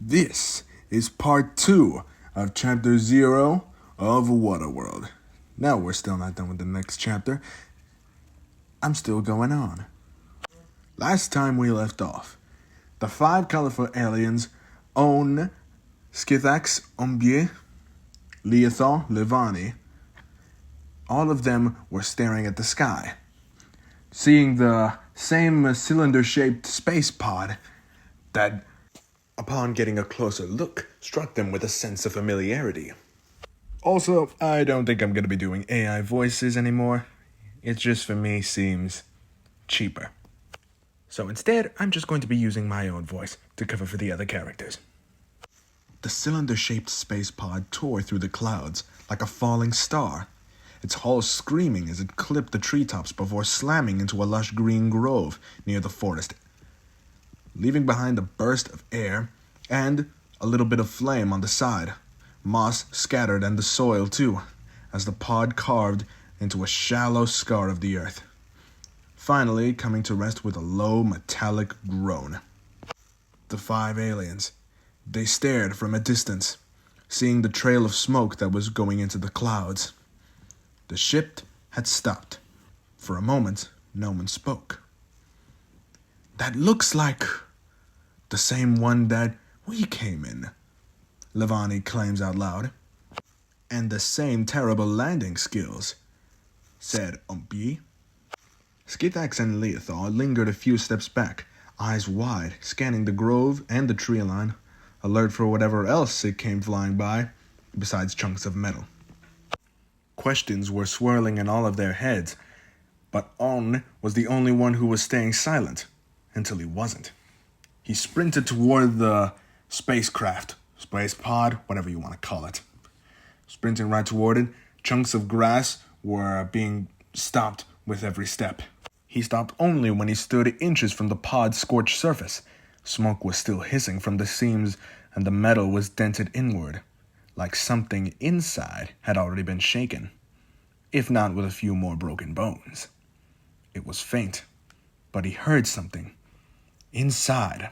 This is part 2 of chapter 0 of Waterworld. Now we're still not done with the next chapter. I'm still going on. Last time we left off, the 5 colorful aliens, On, Scythax, Ombie, Leothar, Levani, all of them were staring at the sky, seeing the same cylinder-shaped space pod that, upon getting a closer look, struck them with a sense of familiarity. Also, I don't think I'm going to be doing AI voices anymore. It just, for me, seems cheaper. So instead, I'm just going to be using my own voice to cover for the other characters. The cylinder-shaped space pod tore through the clouds like a falling star, its hull screaming as it clipped the treetops before slamming into a lush green grove near the forest, leaving behind a burst of air and a little bit of flame on the side. Moss scattered and the soil too, as the pod carved into a shallow scar of the earth, finally coming to rest with a low metallic groan. The 5 aliens, they stared from a distance, seeing the trail of smoke that was going into the clouds. The ship had stopped. For a moment, no one spoke. "That looks like the same one that we came in," Levani claims out loud. "And the same terrible landing skills," said Ombie. Scythax and Leothar lingered a few steps back, eyes wide, scanning the grove and the tree line, alert for whatever else it came flying by, besides chunks of metal. Questions were swirling in all of their heads, but On was the only one who was staying silent, until he wasn't. He sprinted toward the spacecraft, space pod, whatever you want to call it. Sprinting right toward it, chunks of grass were being stopped with every step. He stopped only when he stood inches from the pod's scorched surface. Smoke was still hissing from the seams, and the metal was dented inward, like something inside had already been shaken, if not with a few more broken bones. It was faint, but he heard something. Inside.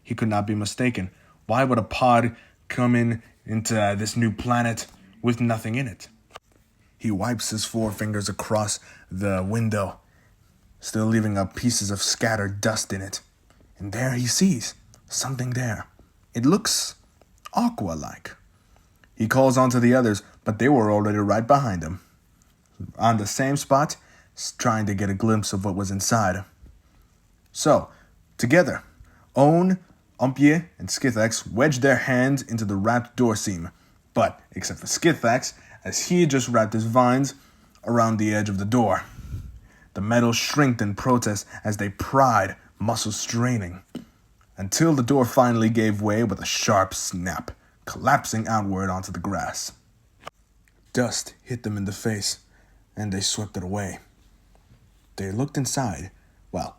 He could not be mistaken. Why would a pod come into this new planet with nothing in it? He wipes his forefingers across the window, still leaving up pieces of scattered dust in it. And there he sees something there. It looks aqua-like. He calls on to the others, but they were already right behind him, on the same spot, trying to get a glimpse of what was inside. So, together, On, Ombie, and Scythax wedged their hands into the wrapped door seam, but, except for Scythax, as he just wrapped his vines around the edge of the door. The metal shrinked in protest as they pried, muscles straining, until the door finally gave way with a sharp snap, collapsing outward onto the grass. Dust hit them in the face, and they swept it away. They looked inside. Well,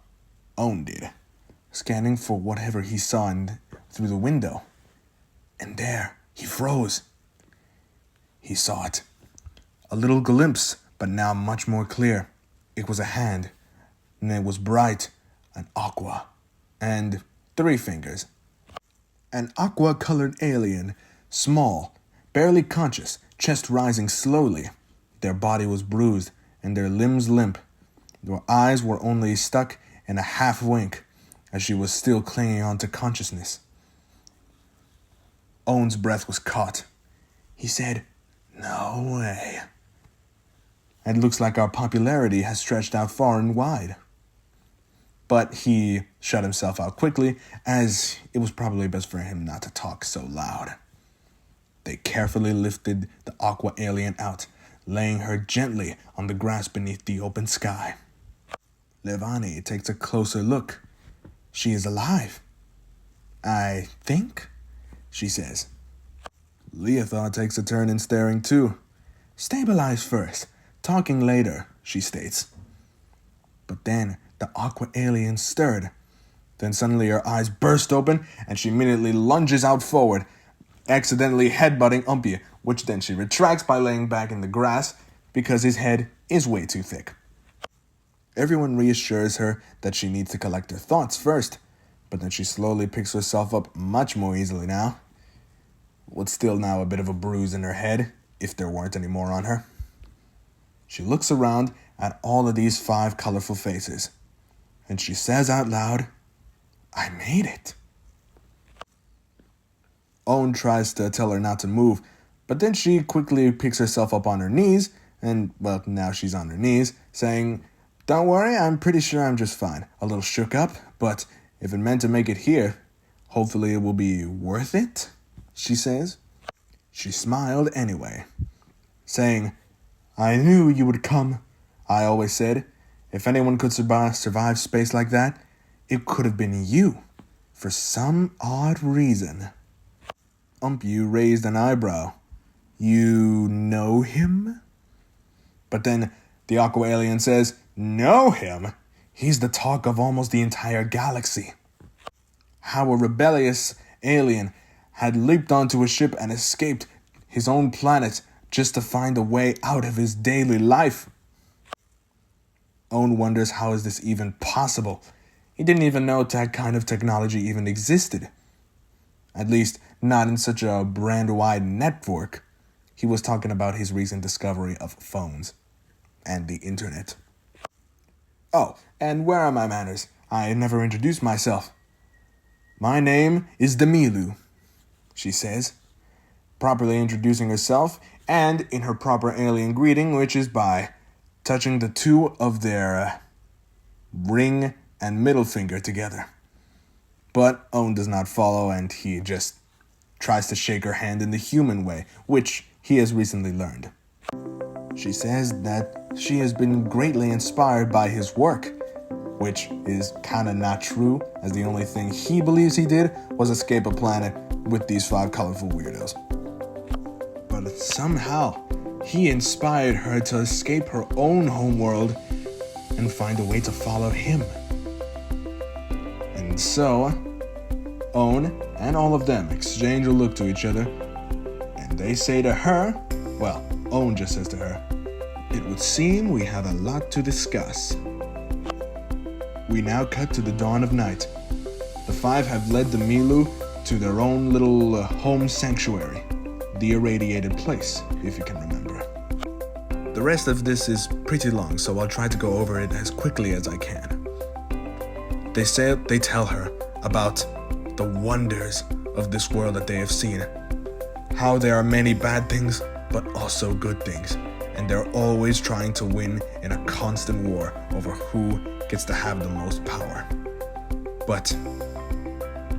On did, scanning for whatever he saw through the window. And there, he froze. He saw it. A little glimpse, but now much more clear. It was a hand, and it was bright and aqua, and 3 fingers. An aqua-colored alien, small, barely conscious, chest rising slowly. Their body was bruised, and their limbs limp. Their eyes were only stuck in a half-wink, as she was still clinging on to consciousness. On's breath was caught. He said, "No way." "It looks like our popularity has stretched out far and wide." But he shut himself out quickly, as it was probably best for him not to talk so loud. They carefully lifted the aqua alien out, laying her gently on the grass beneath the open sky. Levani takes a closer look. "She is alive, I think," she says. Leothar takes a turn in staring too. "Stabilize first, talking later," she states. But then the aqua alien stirred. Then suddenly her eyes burst open, and she immediately lunges out forward, accidentally headbutting Ombie, which then she retracts by laying back in the grass because his head is way too thick. Everyone reassures her that she needs to collect her thoughts first, but then she slowly picks herself up much more easily now, with still now a bit of a bruise in her head, if there weren't any more on her. She looks around at all of these 5 colorful faces, and she says out loud, "I made it." Owen tries to tell her not to move, but then she quickly picks herself up on her knees, and, well, now she's on her knees, saying, "Don't worry, I'm pretty sure I'm just fine. A little shook up, but if it meant to make it here, hopefully it will be worth it," she says. She smiled anyway, saying, "I knew you would come. I always said, if anyone could survive space like that, it could have been you, for some odd reason." Umpyu raised an eyebrow. "You know him?" But then the Aqua alien says, "Know him? He's the talk of almost the entire galaxy. How a rebellious alien had leaped onto a ship and escaped his own planet just to find a way out of his daily life." Owen wonders how is this even possible. He didn't even know that kind of technology even existed. At least, not in such a brand-wide network. He was talking about his recent discovery of phones and the internet. "Oh, and where are my manners? I never introduced myself." "My name is Demilu," she says, properly introducing herself, and in her proper alien greeting, which is by touching the 2 of their ring and middle finger together. But Owen does not follow, and he just tries to shake her hand in the human way, which he has recently learned. She says that she has been greatly inspired by his work, which is kinda not true, as the only thing he believes he did was escape a planet with these 5 colorful weirdos. But somehow, he inspired her to escape her own homeworld and find a way to follow him. And so, Owen and all of them exchange a look to each other, and they say to her, well, Owen just says to her, "It would seem we have a lot to discuss." We now cut to the dawn of night. The 5 have led the Milu to their own little home sanctuary, the irradiated place, if you can remember. The rest of this is pretty long, so I'll try to go over it as quickly as I can. They tell her about the wonders of this world that they have seen, how there are many bad things, but also good things, and they're always trying to win in a constant war over who gets to have the most power. But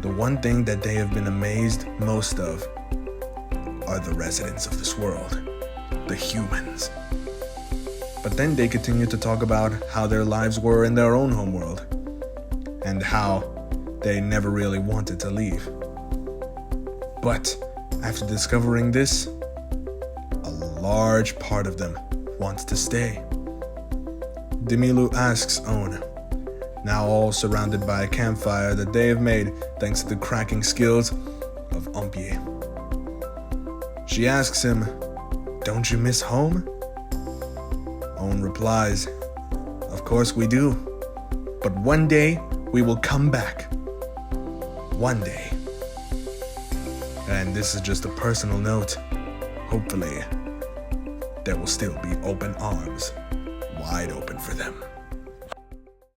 the one thing that they have been amazed most of are the residents of this world, the humans. But then they continue to talk about how their lives were in their own homeworld, and how they never really wanted to leave. But after discovering this, a large part of them wants to stay. Demilu asks Owen, now all surrounded by a campfire that they have made thanks to the cracking skills of Umpyu. She asks him, "Don't you miss home?" Owen replies, "Of course we do, but one day we will come back. One day." And this is just a personal note. Hopefully, there will still be open arms, wide open for them.